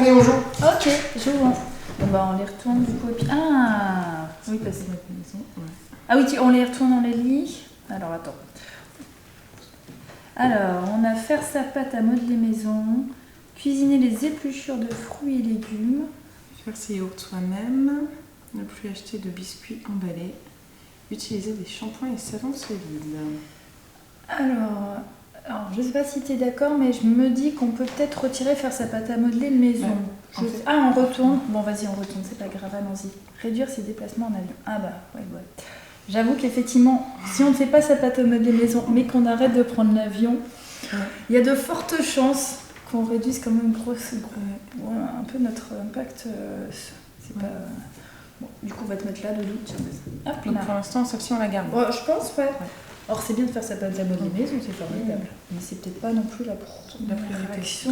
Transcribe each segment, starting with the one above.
retourner au jour. Ok, je vois. Bon bah on les retourne du coup et puis... Ah oui, parce que c'est notre maison. Ouais. Ah oui, on les retourne dans les lits. Alors attends. Alors, on a faire sa pâte à modeler maison, cuisiner les épluchures de fruits et légumes. Faire ses yaourts soi-même, ne plus acheter de biscuits emballés, utiliser des shampoings et savons solides. Alors, je sais pas si tu es d'accord, mais je me dis qu'on peut peut-être retirer faire sa pâte à modeler maison. Ouais. Ah, on retourne. Bon, vas-y, on retourne, c'est pas grave, allons-y. Réduire ses déplacements en avion. Ah bah, ouais. J'avoue qu'effectivement, si on ne fait pas sa pâte à modeler maison, mais qu'on arrête de prendre l'avion, il y a de fortes chances qu'on réduise quand même un peu notre impact. C'est pas... Bon, du coup, on va te mettre là, de doute. Donc pour l'instant, celle-ci, on la garde. Ouais, je pense, ouais. Or, c'est bien de faire sa pâte à modeler maison, c'est formidable. Mais c'est peut-être pas non plus la première réaction.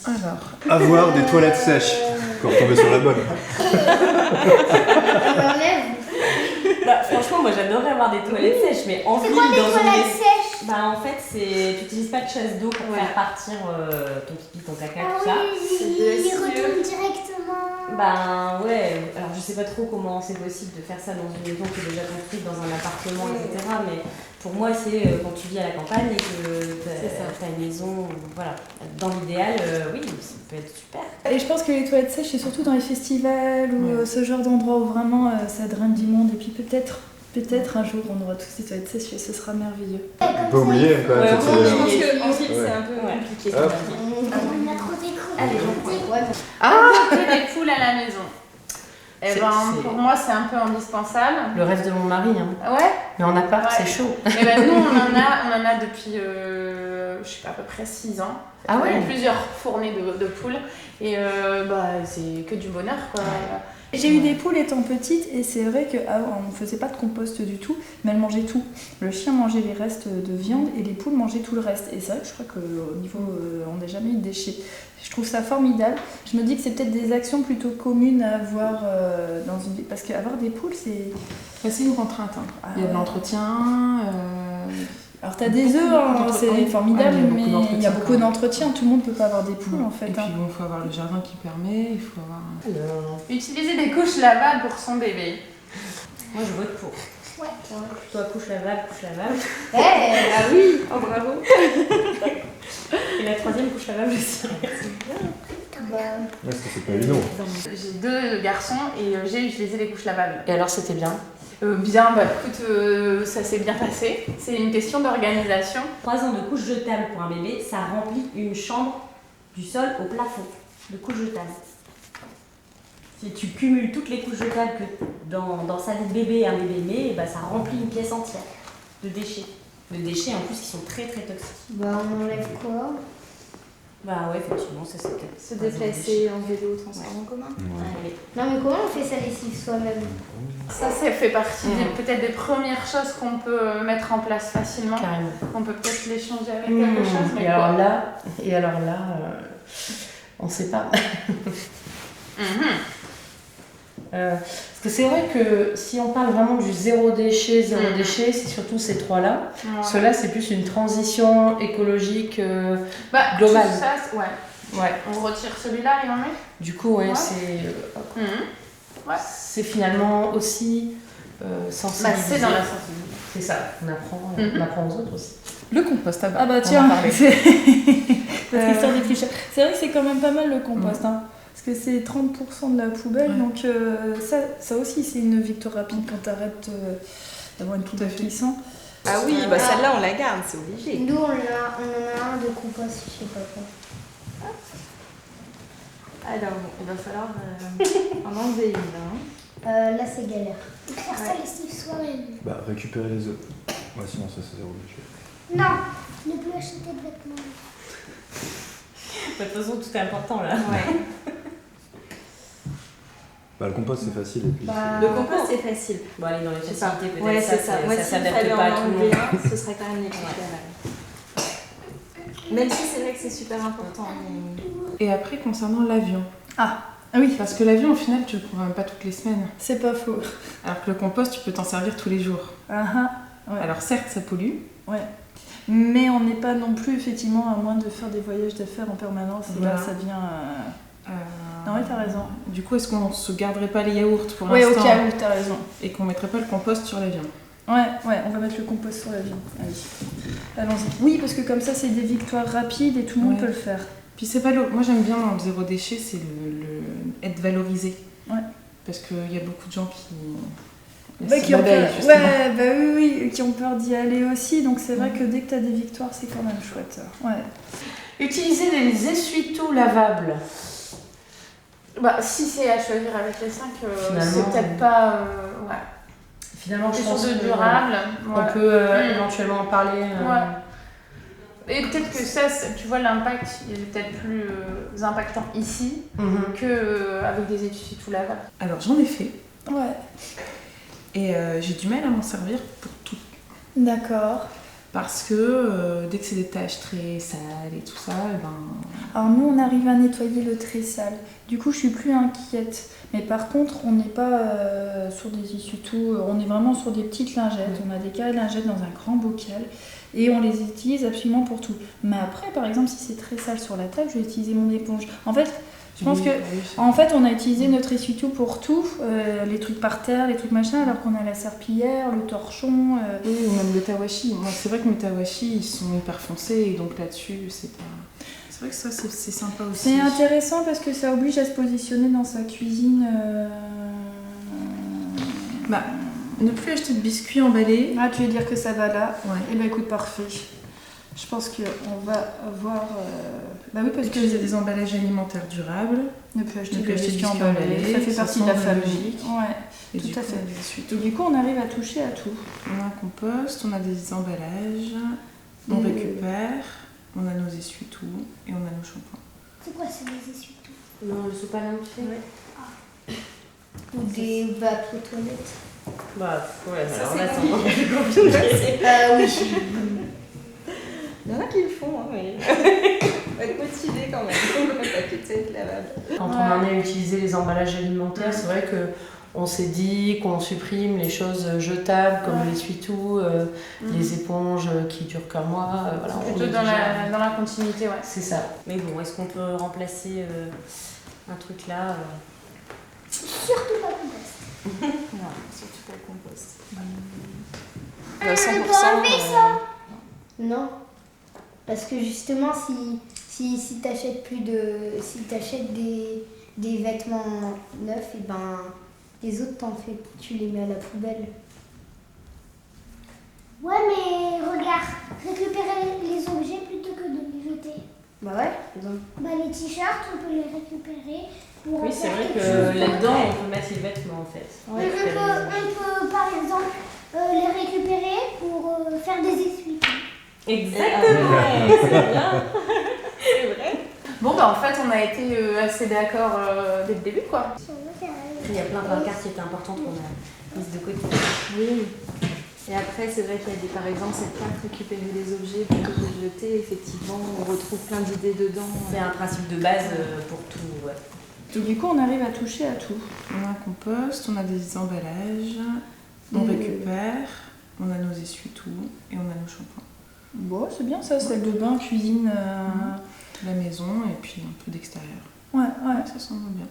Alors, Avoir des toilettes sèches quand on tombe sur la bonne. On enlève. Bah, franchement, moi j'adorerais avoir des toilettes sèches, mais en ville, C'est quoi des dans une toilettes maison. sèches? Bah, en fait, tu n'utilises pas de chasse d'eau pour faire partir ton pipi, ton caca, Ah tout ça. oui, il retourne directement. Ben ouais, alors je sais pas trop comment c'est possible de faire ça dans une maison qui est déjà construite, dans un appartement, etc. Mais pour moi, c'est quand tu vis à la campagne et que t'as une maison, voilà. Dans l'idéal, oui, ça peut être super. Et je pense que les toilettes sèches, c'est surtout dans les festivals ou ce genre d'endroits où vraiment ça draine du monde. Et puis peut-être un jour, on aura tous des toilettes sèches et ce sera merveilleux. On peut pas oublier quand même. Je pense qu'en ville, c'est un peu compliqué. Hop. On a trop d'écrans. Allez, j'en prends. adopter des poules à la maison. Eh C'est- ben, c'est- pour moi, c'est un peu indispensable. Le rêve de mon mari, hein. Ouais. Mais en appart, Ouais. c'est chaud. Et ben nous, on en a depuis, je sais pas, à peu près 6 ans. Ah On a ouais. eu plusieurs fournées de poules. Et c'est que du bonheur, quoi. J'ai eu des poules étant petite et c'est vrai qu'avant on ne faisait pas de compost du tout, mais elles mangeaient tout. Le chien mangeait les restes de viande et les poules mangeaient tout le reste. Et c'est vrai que je crois qu'au niveau, on n'a jamais eu de déchets. Je trouve ça formidable. Je me dis que c'est peut-être des actions plutôt communes à avoir dans une vie. Parce qu'avoir des poules, c'est... C'est une contrainte. Hein. Ah Il y a de ouais. l'entretien. Alors t'as des œufs, hein, c'est formidable, Ouais, mais mais il y a beaucoup d'entretien, d'entretien. Tout le monde ne peut pas avoir des poules en fait. Et puis hein. bon, il faut avoir le jardin qui permet, il faut avoir... Alors, Utiliser des couches lavables pour son bébé. moi, je vote pour. Ouais. Toi, couche lavable. Ah oui, oh bravo. Et la troisième couche lavable aussi. Est-ce que c'est pas évident? J'ai 2 garçons et j'ai utilisé les couches lavables. Et alors, c'était bien. Bien, écoute, ça s'est bien passé. C'est une question d'organisation. 3 ans de couche jetable pour un bébé, ça remplit une chambre du sol au plafond de couches jetables. Si tu cumules toutes les couches jetables que dans sa vie de bébé un bébé met, bah, ça remplit une pièce entière de déchets. De déchets en plus qui sont très très toxiques. Bah on enlève quoi? Bah ouais, effectivement, ça c'est peut-être. Se déplacer en vélo, transport en commun. Ouais. Non mais comment on fait sa lessive soi-même? Ça fait partie peut-être des premières choses qu'on peut mettre en place facilement. Carrément. On peut peut-être l'échanger avec quelque chose, mais Et quoi. alors là, on sait pas. Parce que c'est vrai que si on parle vraiment du zéro déchet, c'est surtout ces 3-là. Ouais. Ceux-là, c'est plus une transition écologique globale. Tout ça, ouais. On retire celui-là et on met. Du coup, ouais, Ouais. c'est finalement aussi sensibiliser. C'est dans la sensibilité. C'est ça, on apprend aux autres aussi. Le compost à bas. Ah bah on en tiens, parlait. parce qu'il sort des clichés. C'est vrai que c'est quand même pas mal le compost, hein, parce que c'est 30% de la poubelle, donc ça aussi c'est une victoire rapide quand t'arrêtes d'avoir une poubelle qui sent. Ah oui, bah celle-là on la garde, c'est obligé. Nous on en a un de compost, je sais pas quoi. Alors bon, il va falloir en enlever une. Là c'est galère. Faire sa lessive soi-même. Bah, récupérer les œufs. Ouais, sinon ça c'est zéro déchet. Non, ne plus acheter de vêtements. De toute façon, tout est important là. Ouais. Bah, le compost c'est facile et puis. Le compost c'est facile. Bon, allez, dans les C'est ça. facilités, peut-être Ouais, c'est ça. Moi, ça s'il s'adapte fallait pas à en tout le enlever monde. un, ce serait quand même les couches lavables. Même si c'est vrai que c'est super important. Et après, concernant l'avion. Ah oui, Parce que l'avion, au final, tu le prends même pas toutes les semaines. c'est pas faux. Alors que le compost, tu peux t'en servir tous les jours. Ah ah, ouais. Alors certes, ça pollue. Ouais. Mais on n'est pas non plus, effectivement, à moins de faire des voyages d'affaires en permanence. Et là, Voilà. ça devient... Non, ouais, t'as raison. Du coup, est-ce qu'on se garderait pas les yaourts pour Ouais, au l'instant cas où, t'as raison. et qu'on mettrait pas le compost sur la viande? Ouais, on va mettre le compost sur la viande. Allez, allons-y. Oui, parce que comme ça, c'est des victoires rapides et tout le monde Ouais. peut le faire. Puis c'est moi j'aime bien dans le zéro déchet, c'est le être valorisé. Ouais. Parce qu'il y a beaucoup de gens qui... Qui ont babelle, peur, justement. ouais, bah oui, qui ont peur d'y aller aussi. Donc c'est vrai que dès que t'as des victoires, c'est quand même chouette. Ouais. Utiliser des essuie-tout lavables. Bah, si c'est à choisir avec les 5, Finalement, c'est peut-être pas. Ouais. Finalement, je Quelque pense chose de que durable. on ouais. peut Mm. éventuellement en parler. Et peut-être que ça, tu vois, l'impact, il est peut-être plus impactant ici Mhm. qu'avec des essuie-tout lavables. Alors j'en ai fait Ouais, et j'ai du mal à m'en servir pour tout. d'accord. Parce que dès que c'est des tâches très sales et tout ça, eh ben... Alors nous, on arrive à nettoyer le très sale. Du coup, je suis plus inquiète. Mais par contre, on n'est pas sur des essuie-tout, on est vraiment sur des petites lingettes. On a des carrés de lingettes dans un grand bocal et on les utilise absolument pour tout. Mais après, par exemple, si c'est très sale sur la table, je vais utiliser mon éponge. En fait, je pense que en fait, on a utilisé notre essuie-tout pour tout, les trucs par terre, les trucs machin, alors qu'on a la serpillière, le torchon. Oui, ou même le tawashi. Moi, c'est vrai que mes tawashi, ils sont hyper foncés, et donc là-dessus, c'est pas... C'est vrai que ça, c'est sympa aussi. C'est intéressant parce que ça oblige à se positionner dans sa cuisine. Bah, ne plus acheter de biscuits emballés. Ah, tu veux dire que ça va là? Ouais. Eh ben écoute, parfait. Je pense qu'on va avoir... Bah oui, parce que Utiliser des emballages alimentaires durables. ne peut acheter Ne de plus acheter de biscuits biscuits emballés. emballés, Ça fait ça partie de la semble famille. logique. Ouais. Et Tout du à coup, fait. on a des essuie-tout. Donc du coup, on arrive à toucher à tout. On a un compost, on a des emballages, on Et- récupère, on a nos essuie-tout et on a nos shampoings. C'est quoi ça, les essuie-tout? Non, le soupe à linge. Ou des papiers toilettes? Bah, ouais, Ça, alors c'est là, compliqué. c'est encore plus compliqué. Oui. Il y en a qui le font, hein, mais. Faut être motivé quand même. Le papier de toilette lavable. Quand on en a utilisé les emballages alimentaires, c'est vrai que on s'est dit qu'on supprime les choses jetables comme l'essuie-tout, les éponges qui durent qu'un mois. Voilà, on Plutôt est dans déjà- la continuité, ouais. C'est ça. Mais bon, est-ce qu'on peut remplacer un truc là Surtout pas compost. Non, surtout pas le compost. On peut enlever ça? Non. Parce que justement, si t'achètes si t'achètes des vêtements neufs, et ben les autres tu les mets à la poubelle. Ouais, mais regarde, récupérer les objets plutôt que de les jeter. Bah ouais. Bah les t-shirts, on peut les récupérer pour Oui, en c'est faire vrai quelque que chose là-dedans, d'autre. on peut mettre les vêtements en fait. On peut par exemple les récupérer pour faire des essuie. Exactement. C'est bien. C'est vrai. Bon, bah en fait, on a été assez d'accord dès le début, quoi. Il y a plein de cartes qui étaient importantes qu'on a mises de côté. Oui. Et après, c'est vrai qu'il y a par exemple, cette carte récupérer des objets plutôt que de jeter. Effectivement, on retrouve plein d'idées dedans. C'est un principe de base pour tout. Ouais. Donc du coup, on arrive à toucher à tout. On a un compost, on a des emballages, on récupère, on a nos essuie-tout et on a nos shampoings. Bon, c'est bien ça, salle de bain, cuisine. La maison et puis un peu d'extérieur. Ouais. Ça semble bien.